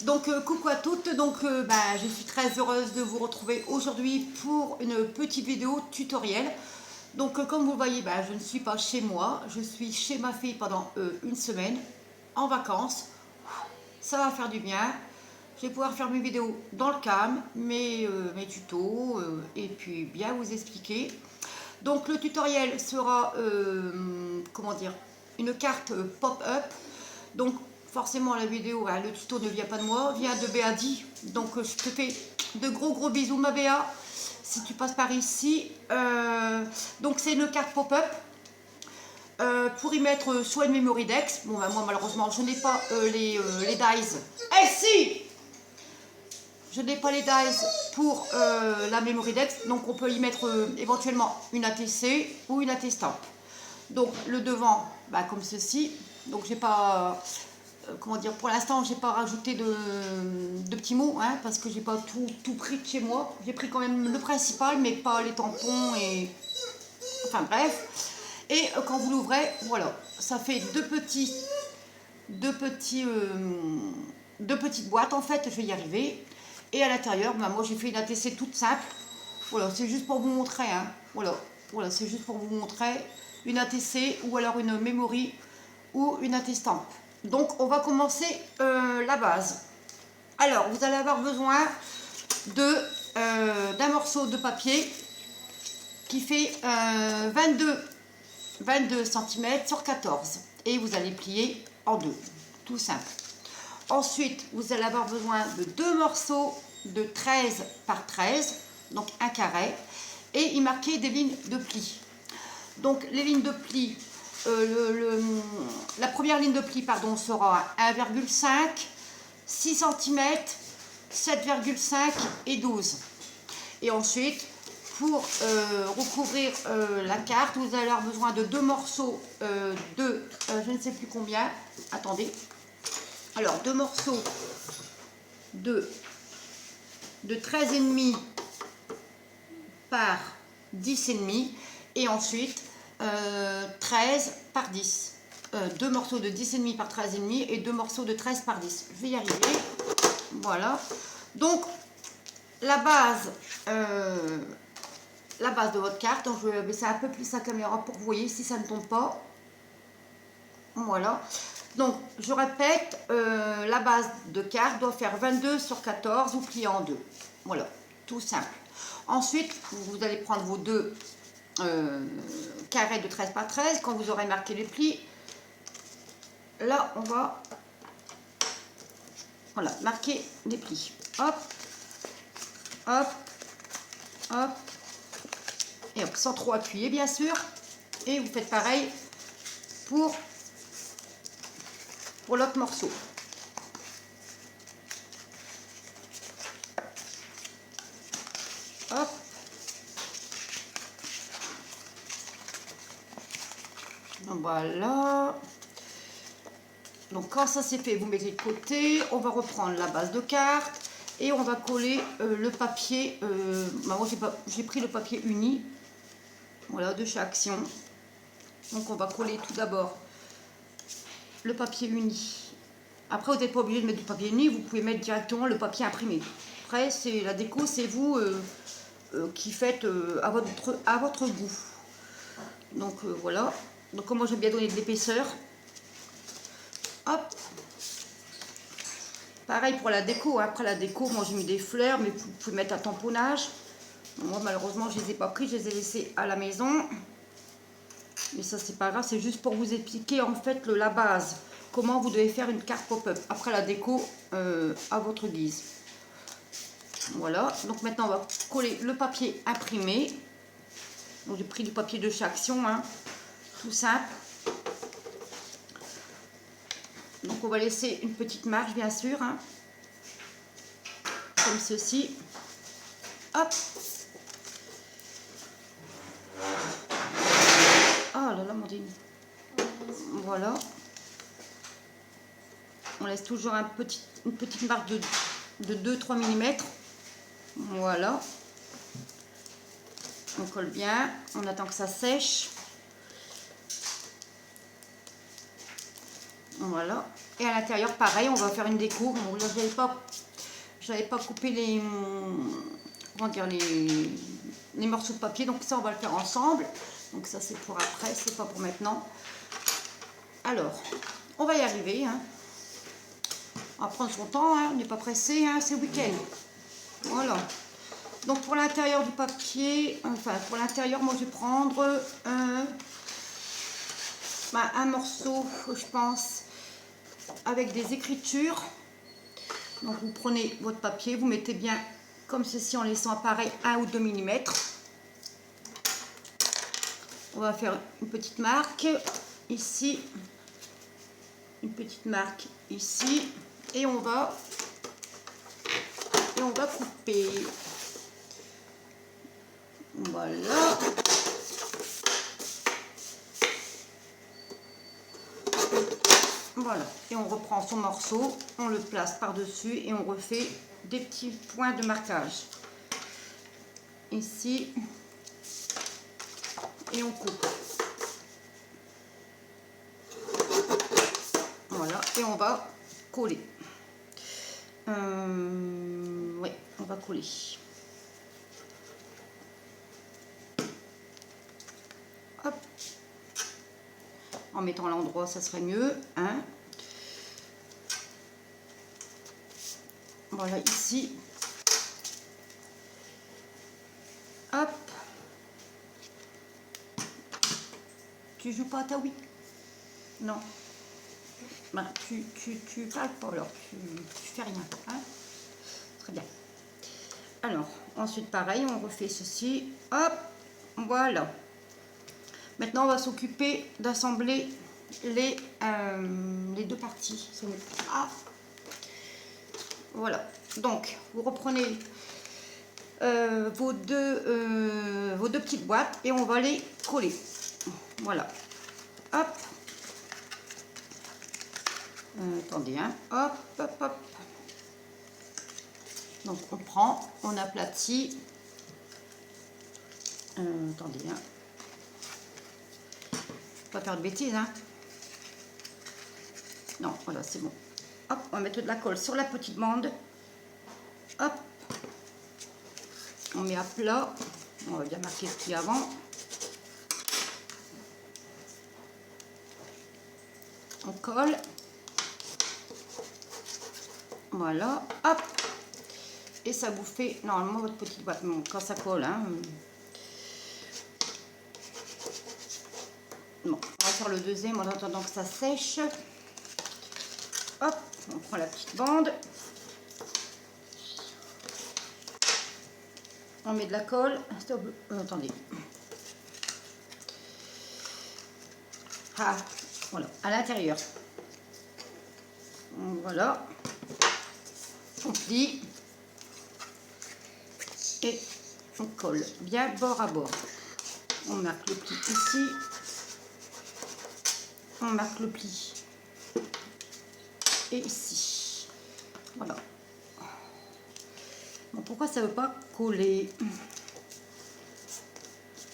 Donc coucou à toutes, donc je suis très heureuse de vous retrouver aujourd'hui pour une petite vidéo tutoriel. Donc comme vous le voyez, je ne suis pas chez moi, je suis chez ma fille pendant une semaine en vacances. Ça va faire du bien. Je vais pouvoir faire mes vidéos dans le calme, mes tutos et puis bien vous expliquer. Donc le tutoriel sera, comment dire, une carte pop-up. Donc forcément la vidéo, le tuto ne vient pas de moi, vient de Béadi. Donc je te fais de gros bisous ma Béa, si tu passes par ici. Donc c'est une carte pop-up. Pour y mettre soit une memory dex. Bon moi malheureusement je n'ai pas les dies. Eh si, je n'ai pas les dies pour la memory dex, donc on peut y mettre éventuellement une ATC ou une AT stamp. Donc le devant, comme ceci. Donc j'ai pas, comment dire, pour l'instant j'ai pas rajouté de petits mots, parce que j'ai pas tout pris de chez moi. J'ai pris quand même le principal, mais pas les tampons et, enfin bref. Et quand vous l'ouvrez, voilà, ça fait deux petites boîtes en fait. Je vais y arriver. Et à l'intérieur, moi j'ai fait une ATC toute simple. Voilà, c'est juste pour vous montrer, Voilà, c'est juste pour vous montrer une ATC ou alors une memory ou une AT stamp. Donc on va commencer la base. Alors vous allez avoir besoin d'un morceau de papier qui fait 22 cm sur 14 et vous allez plier en deux, tout simple. Ensuite vous allez avoir besoin de deux morceaux de 13 par 13, donc un carré, et y marquer des lignes de pli. Donc les lignes de pli, la première ligne de pli sera 1,5, 6 cm, 7,5 et 12. Et ensuite, pour recouvrir la carte, vous allez avoir besoin de deux morceaux de je ne sais plus combien. Attendez. Alors, deux morceaux de 13,5 par 10,5 et ensuite 13 par 10. Deux morceaux de 10,5 par 13,5 et deux morceaux de 13 par 10. Je vais y arriver. Voilà. Donc, la base de votre carte, donc je vais baisser un peu plus la caméra pour que vous voyez si ça ne tombe pas. Voilà. Donc, je répète, la base de carte doit faire 22 sur 14 ou plier en deux. Voilà, tout simple. Ensuite, vous allez prendre vos deux carrés de 13 par 13. Quand vous aurez marqué les plis, là, on va marquer les plis. Hop, hop, hop, et hop, sans trop appuyer, bien sûr. Et vous faites pareil pour l'autre morceau. Hop. Voilà. Donc quand ça c'est fait, vous mettez de côté. On va reprendre la base de carte et on va coller le papier. Moi j'ai pris le papier uni. Voilà, de chez Action. Donc on va coller tout d'abord le papier uni. Après vous n'êtes pas obligé de mettre du papier uni, vous pouvez mettre directement le papier imprimé. Après c'est la déco, c'est vous qui faites à votre goût. Donc voilà. Donc moi j'aime bien donner de l'épaisseur. Hop. Pareil pour la déco. Après la déco, moi j'ai mis des fleurs, mais vous pouvez mettre un tamponnage. Moi malheureusement je les ai pas pris, je les ai laissés à la maison. Mais ça c'est pas grave, c'est juste pour vous expliquer en fait la base. Comment vous devez faire une carte pop-up. Après la déco, à votre guise. Voilà, donc maintenant on va coller le papier imprimé. Donc j'ai pris du papier de chez Action, tout simple. Donc on va laisser une petite marge bien sûr, comme ceci. Hop. Oh là là, Mandine. Voilà. On laisse toujours une petite marge de 2-3 mm. Voilà. On colle bien. On attend que ça sèche. Voilà. Et à l'intérieur, pareil, on va faire une déco. Bon, là, j'avais pas coupé les, comment dire, les morceaux de papier, donc ça, on va le faire ensemble. Donc ça, c'est pour après, c'est pas pour maintenant. Alors, on va y arriver. Hein. On va prendre son temps, hein. On n'est pas pressé, hein. C'est week-end. Voilà. Donc pour l'intérieur du papier, enfin pour l'intérieur, moi je vais prendre un morceau, je pense, avec des écritures. Donc vous prenez votre papier, vous mettez bien comme ceci en laissant pareil 1 ou 2 mm. On va faire une petite marque ici, une petite marque ici, et on va couper. Voilà. Voilà. Et on reprend son morceau, on le place par-dessus et on refait des petits points de marquage. Ici. Et on coupe. Voilà. Et on va coller. Oui, on va coller. Hop. En mettant à l'endroit, ça serait mieux. Hein. Voilà, ici. Hop. Tu joues pas à ta Wii? Non. Ben, tu parles pas alors, tu fais rien. Hein. Très bien. Alors, ensuite, pareil, on refait ceci. Hop. Voilà. Maintenant, on va s'occuper d'assembler les deux parties. Ah. Voilà. Donc, vous reprenez vos deux petites boîtes et on va les coller. Voilà. Hop. Attendez, hein. Hop, hop, hop. Donc, on prend, on aplatit. Attendez, hein. Pas faire de bêtises, hein. Non, voilà, c'est bon. Hop, on va mettre de la colle sur la petite bande. Hop. On met à plat. On va bien marquer ce qu'il y a avant. On colle. Voilà. Hop. Et ça vous fait normalement votre petite boîte. Bon, quand ça colle, hein. Bon, on va faire le deuxième en attendant que ça sèche. Hop, on prend la petite bande. On met de la colle. Stop. Attendez. Ah, voilà, à l'intérieur. Voilà. On plie. Et on colle bien bord à bord. On marque le pli ici. On marque le pli. Et ici. Voilà. Bon, pourquoi ça ne veut pas coller?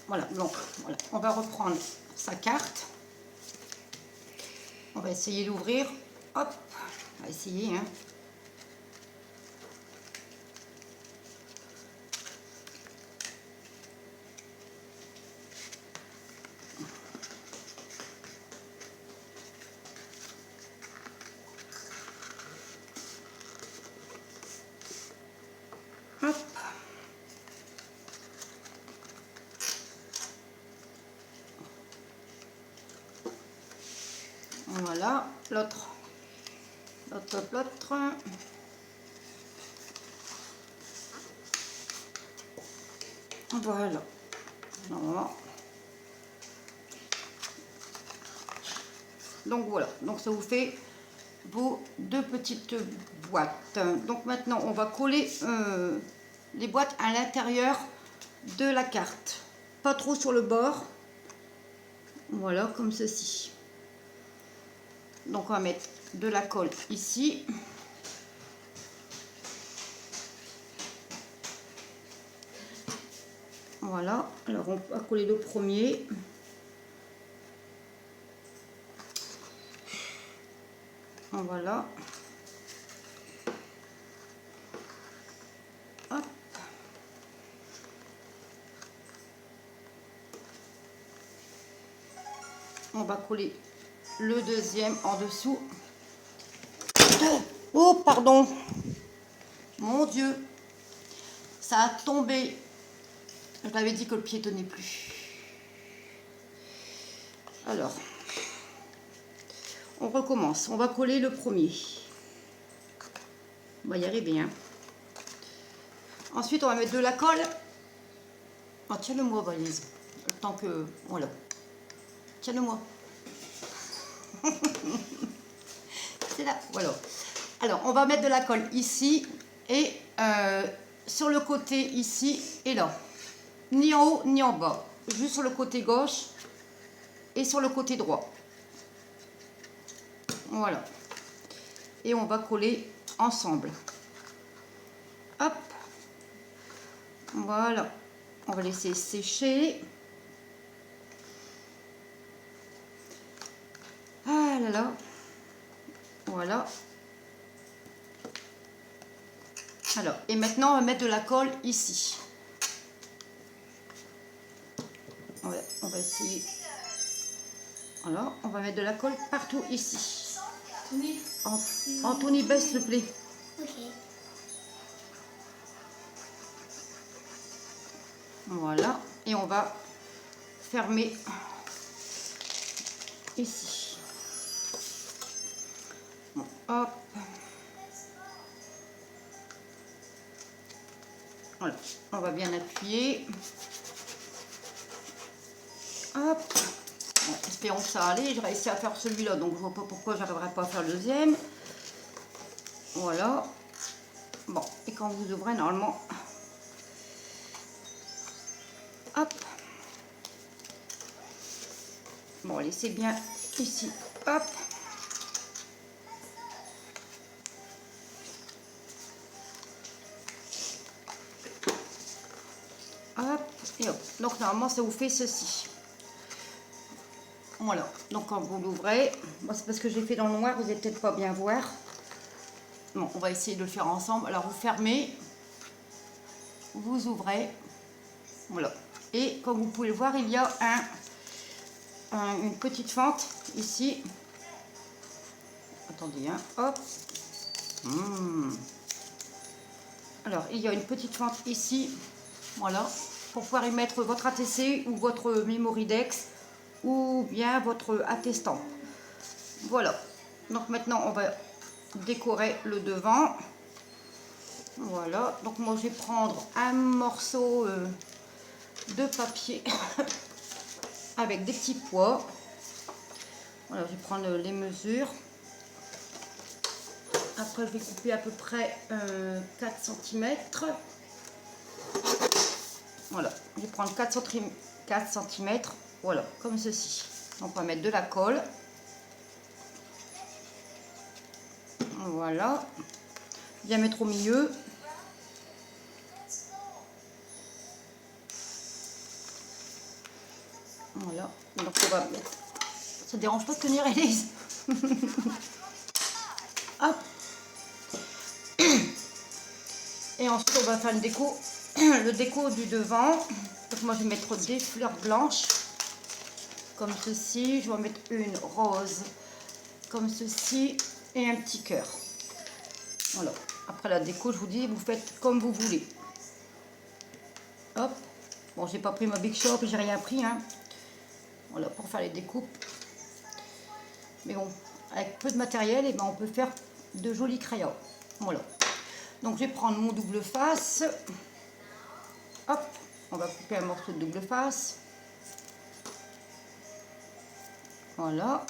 Voilà, donc voilà. On va reprendre sa carte. On va essayer d'ouvrir. Hop, on va essayer. Hein. Hop. Voilà, l'autre. Voilà. Donc voilà, donc ça vous fait vos deux petites boîtes. Donc maintenant on va coller les boîtes à l'intérieur de la carte, pas trop sur le bord. Voilà, comme ceci. Donc on va mettre de la colle ici. Voilà, alors on va coller le premier. Voilà. Hop. On va coller le deuxième en dessous. Oh, pardon. Mon Dieu. Ça a tombé. Je t'avais dit que le pied tenait plus. Alors, on recommence. On va coller le premier. On va y arriver, hein. Ensuite, on va mettre de la colle. Oh, tiens-le-moi, Valise. Le temps que... Voilà. Tiens-le-moi. C'est là. Voilà. Alors, on va mettre de la colle ici et sur le côté ici et là. Ni en haut, ni en bas. Juste sur le côté gauche et sur le côté droit. Voilà. Et on va coller ensemble. Hop. Voilà. On va laisser sécher. Ah là là. Voilà. Alors, et maintenant, on va mettre de la colle ici. On va essayer. Voilà, on va mettre de la colle partout ici. Anthony, baisse s'il te plaît. Ok. Voilà, et on va fermer ici. Bon, hop. Voilà, on va bien appuyer. Hop. Bon, espérons que ça allait. J'ai réussi à faire celui-là, donc je vois pas pourquoi j'arriverai pas à faire le deuxième. Voilà. Bon, et quand vous ouvrez, normalement... Hop. Bon, laissez bien ici. Hop. Hop. Et hop. Donc, normalement, ça vous fait ceci. Voilà. Donc, quand vous l'ouvrez, moi, c'est parce que j'ai fait dans le noir, vous n'allez peut-être pas bien voir. Bon, on va essayer de le faire ensemble. Alors, vous fermez. Vous ouvrez. Voilà. Et comme vous pouvez le voir, il y a une petite fente ici. Attendez, hein. Hop. Alors, il y a une petite fente ici. Voilà. Pour pouvoir y mettre votre ATC ou votre Memoridex ou bien votre attestant. Voilà. Donc maintenant, on va décorer le devant. Voilà. Donc moi, je vais prendre un morceau de papier avec des petits pois. Voilà, je vais prendre les mesures. Après, je vais couper à peu près 4 cm. Voilà, je vais prendre 4 cm. Voilà, comme ceci. Donc, on va mettre de la colle. Voilà. Bien mettre au milieu. Voilà. Donc, on va mettre. Ça ne dérange pas de tenir, Élise. Hop. Et ensuite, on va faire une déco. Le déco du devant. Donc, moi, je vais mettre des fleurs blanches. Comme ceci. Je vais en mettre une rose. Comme ceci. Et un petit cœur. Voilà. Après la déco, je vous dis, vous faites comme vous voulez. Hop. Bon, j'ai pas pris ma Big Shop, j'ai rien pris, hein. Voilà, pour faire les découpes. Mais bon, avec peu de matériel, et ben, on peut faire de jolis crayons. Voilà. Donc, je vais prendre mon double face. Hop. On va couper un morceau de double face. Voilà.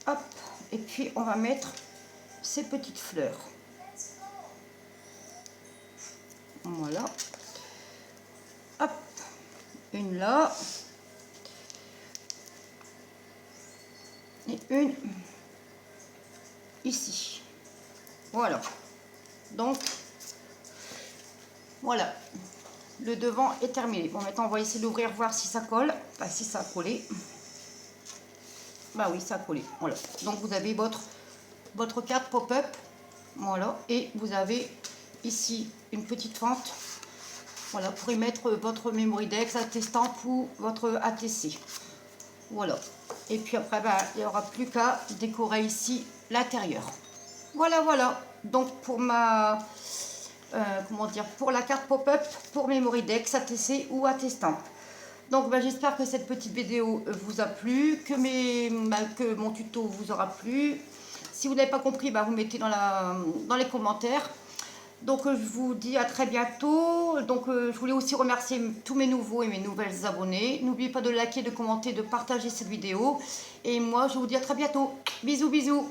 Hop. Et puis, on va mettre ces petites fleurs. Voilà. Hop. Une là. Et une ici. Voilà. Donc, voilà. Le devant est terminé. Bon, maintenant, on va essayer d'ouvrir, voir si ça colle. Enfin, si ça a collé. bah oui, ça a collé. Voilà. Donc vous avez votre carte pop-up. Voilà. Et vous avez ici une petite fente. Voilà, pour y mettre votre memory dex attestant ou votre ATC. Voilà. Et puis après, bah, il n'y aura plus qu'à décorer ici l'intérieur. Voilà, voilà. Donc pour ma... comment dire, pour la carte pop-up, pour memory dex, ATC ou attestant. Donc bah, j'espère que cette petite vidéo vous a plu, que mon tuto vous aura plu. Si vous n'avez pas compris, bah, vous mettez dans les commentaires. Donc je vous dis à très bientôt. Donc je voulais aussi remercier tous mes nouveaux et mes nouvelles abonnés. N'oubliez pas de liker, de commenter, de partager cette vidéo. Et moi je vous dis à très bientôt. Bisous, bisous.